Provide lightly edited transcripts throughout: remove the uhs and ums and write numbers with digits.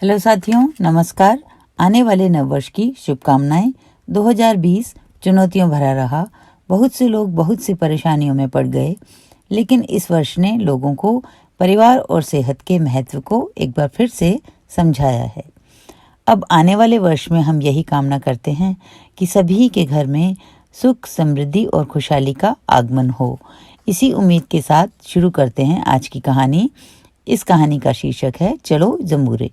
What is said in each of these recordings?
Hello साथियों, नमस्कार। आने वाले नववर्ष की शुभकामनाएं। 2020 चुनौतियों भरा रहा। बहुत से लोग बहुत सी परेशानियों में पड़ गए, लेकिन इस वर्ष ने लोगों को परिवार और सेहत के महत्व को एक बार फिर से समझाया है। अब आने वाले वर्ष में हम यही कामना करते हैं कि सभी के घर में सुख, समृद्धि और खुशहाली का आगमन हो। इसी उम्मीद के साथ शुरू करते हैं आज की कहानी। इस कहानी का शीर्षक है चलो जम्बूरे।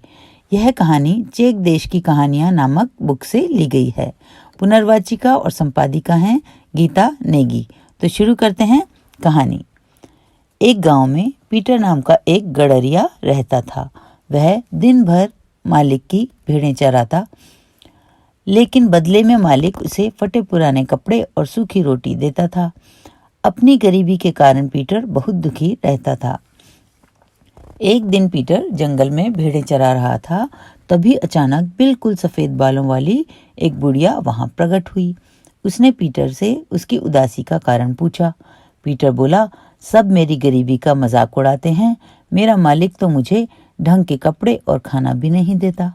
यह कहानी चेक देश की कहानियां नामक बुक से ली गई है। पुनर्वाचिका और संपादिका हैं गीता नेगी। तो शुरू करते हैं कहानी। एक गांव में पीटर नाम का एक गडरिया रहता था। वह दिन भर मालिक की भेड़ें चराता, लेकिन बदले में मालिक उसे फटे पुराने कपड़े और सूखी रोटी देता था। अपनी गरीबी के कारण पीटर बहुत दुखी रहता था। एक दिन पीटर जंगल में भेड़ें चरा रहा था। तभी अचानक बिल्कुल सफेद बालों वाली एक बुढ़िया वहां प्रकट हुई। उसने पीटर से उसकी उदासी का कारण पूछा। पीटर बोला, सब मेरी गरीबी का मजाक उड़ाते हैं। मेरा मालिक तो मुझे ढंग के कपड़े और खाना भी नहीं देता।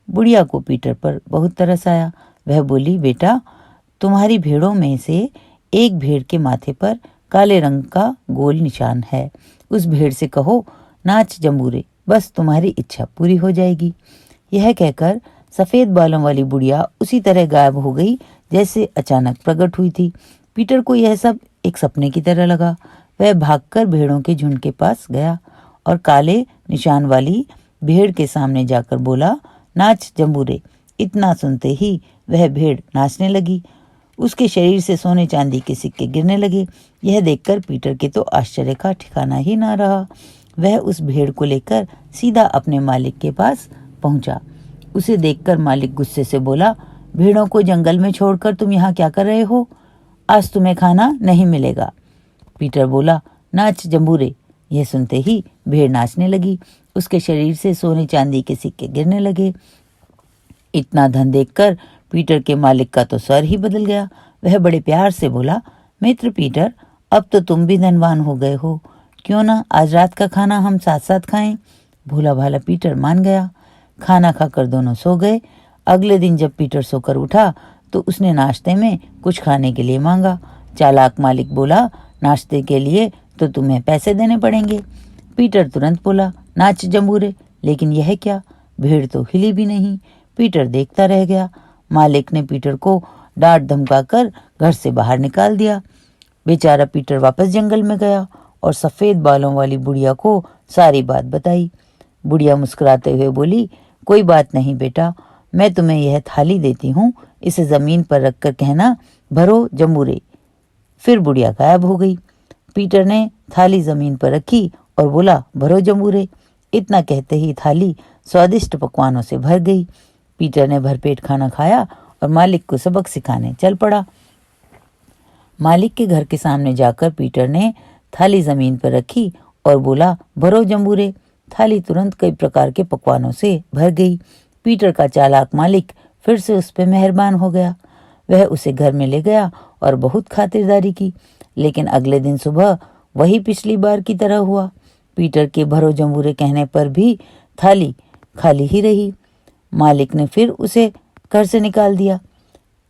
बुढ़िया को पीटर पर बहुत तरस आया। वह बोली, बेटा, तुम्हारी भेड़ों में से एक भेड़ के माथे पर काले रंग का गोल निशान है। उस भेड़ से कहो, नाच जम्बूरे, बस तुम्हारी इच्छा पूरी हो जाएगी। यह कहकर सफेद बालों वाली बुढ़िया उसी तरह गायब हो गई जैसे अचानक प्रकट हुई थी। पीटर को यह सब एक सपने की तरह लगा। वह भागकर भेड़ों के झुंड के पास गया और काले निशान वाली भेड़ के सामने जाकर बोला, नाच जम्बूरे। इतना सुनते ही वह भेड़ नाचने लगी। उसके शरीर से सोने चांदी के सिक्के गिरने लगे। यह देखकर पीटर के तो आश्चर्य का ठिकाना ही ना रहा। वह उस भेड़ को लेकर सीधा अपने मालिक के पास पहुंचा। उसे देखकर मालिक गुस्से से बोला, भेड़ों को जंगल में छोड़कर तुम यहाँ क्या कर रहे हो? आज तुम्हें खाना नहीं मिलेगा। पीटर बोला, नाच जम्बूरे। यह सुनते ही भेड़ नाचने लगी। उसके शरीर से सोने चांदी के सिक्के गिरने लगे। इतना धन देखकर पीटर के मालिक का तो स्वर ही बदल गया। वह बड़े प्यार से बोला, मित्र पीटर, अब तो तुम भी धनवान हो गए हो। क्यों ना आज रात का खाना हम साथ साथ खाएं? भोला भाला पीटर मान गया। खाना खाकर दोनों सो गए। अगले दिन जब पीटर सोकर उठा तो उसने नाश्ते में कुछ खाने के लिए मांगा। चालाक मालिक बोला, नाश्ते के लिए तो तुम्हें पैसे देने पड़ेंगे। पीटर तुरंत बोला, नाच जम्बूरे। लेकिन यह क्या? भेड़ तो हिली भी नहीं। पीटर देखता रह गया। मालिक ने पीटर को डांट धमकाकर घर से बाहर निकाल दिया। बेचारा पीटर वापस जंगल में गया और सफेद बालों वाली बुढ़िया को सारी बात बताई। बुढ़िया मुस्कुराते हुए बोली, कोई बात नहीं बेटा, मैं तुम्हें यह थाली देती हूँ। इसे जमीन पर रखकर कहना, भरो जम्बूरे। फिर बुढ़िया गायब हो गई। पीटर ने थाली जमीन पर रखी और बोला, भरो जम्बूरे। इतना कहते ही थाली स्वादिष्ट पकवानों से भर गई। पीटर ने भरपेट खाना खाया और मालिक को सबक सिखाने चल पड़ा। मालिक के घर के सामने जाकर पीटर ने थाली जमीन पर रखी और बोला, भरो जम्बूरे। थाली तुरंत कई प्रकार के पकवानों से भर गई। पीटर का चालाक मालिक फिर से उस पर मेहरबान हो गया। वह उसे घर में ले गया और बहुत खातिरदारी की। लेकिन अगले दिन सुबह वही पिछली बार की तरह हुआ। पीटर के भरो जम्बूरे कहने पर भी थाली खाली ही रही। मालिक ने फिर उसे घर से निकाल दिया।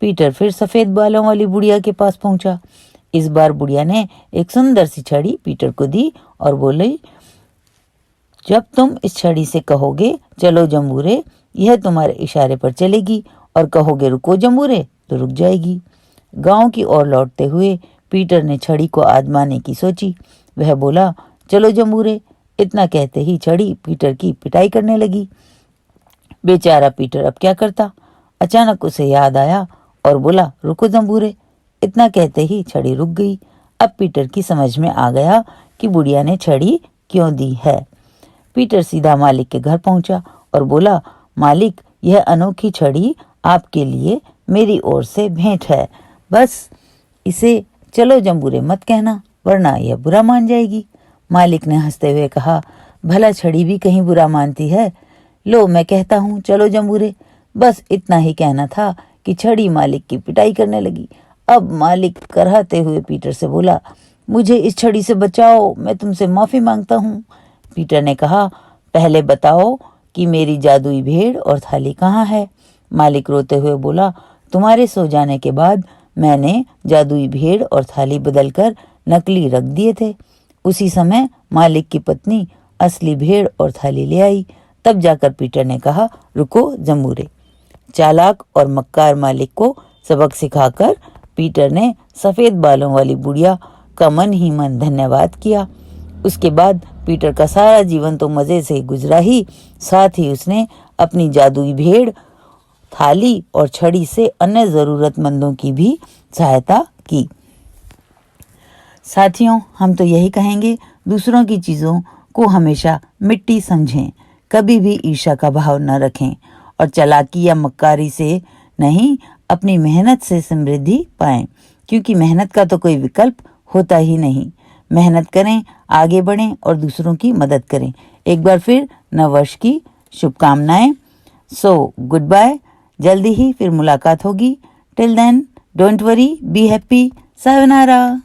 पीटर फिर सफेद बालों वाली बुढ़िया के पास पहुंचा। इस बार बुढ़िया ने एक सुंदर सी छड़ी पीटर को दी और बोली, जब तुम इस छड़ी से कहोगे चलो जम्बूरे, यह तुम्हारे इशारे पर चलेगी, और कहोगे रुको जम्बूरे, तो रुक जाएगी। गांव की ओर लौटते हुए पीटर ने छड़ी को आजमाने की सोची। वह बोला, चलो जम्बूरे। इतना कहते ही छड़ी पीटर की पिटाई करने लगी। बेचारा पीटर अब क्या करता? अचानक उसे याद आया और बोला, रुको जम्बूरे। इतना कहते ही छड़ी रुक गई। अब पीटर की समझ में आ गया कि बुढ़िया ने छड़ी क्यों दी है। पीटर सीधा मालिक के घर पहुंचा और बोला, मालिक, यह अनोखी छड़ी आपके लिए मेरी ओर से भेंट है। बस इसे चलो जम्बूरे मत कहना, वरना यह बुरा मान जाएगी। मालिक ने हंसते हुए कहा, भला छड़ी भी कहीं बुरा मानती है? लो, मैं कहता हूँ चलो जम्बूरे। बस इतना ही कहना था कि छड़ी मालिक की पिटाई करने लगी। अब मालिक कराहते हुए पीटर से बोला, मुझे इस छड़ी से बचाओ, मैं तुमसे माफी मांगता हूँ। पीटर ने कहा, पहले बताओ कि मेरी जादुई भेड़ और थाली कहाँ है। मालिक रोते हुए बोला, तुम्हारे सो जाने के बाद मैंने जादुई भेड़ और थाली बदलकर नकली रख दिए थे। उसी समय मालिक की पत्नी असली भेड़ और थाली ले आई। तब जाकर पीटर ने कहा, रुको जमूरे। चालाक और मक्कार मालिक को सबक सिखाकर पीटर ने सफेद बालों वाली बुढ़िया का मन ही मन धन्यवाद किया। उसके बाद पीटर का सारा जीवन तो मजे से गुजरा ही, साथ ही उसने अपनी जादुई भेड़, थाली और छड़ी से अन्य जरूरतमंदों की भी सहायता की। साथियों, हम तो यही कहेंगे, दूसरों की चीजों को हमेशा मिट्टी समझें, कभी भी ईर्ष्या का भाव न रखें और चालाकी या मक्कारी से नहीं, अपनी मेहनत से समृद्धि पाएं, क्योंकि मेहनत का तो कोई विकल्प होता ही नहीं। मेहनत करें, आगे बढ़ें और दूसरों की मदद करें। एक बार फिर नववर्ष की शुभकामनाएं। सो गुड बाय, जल्दी ही फिर मुलाकात होगी। Till then don't worry, be happy, sayonara.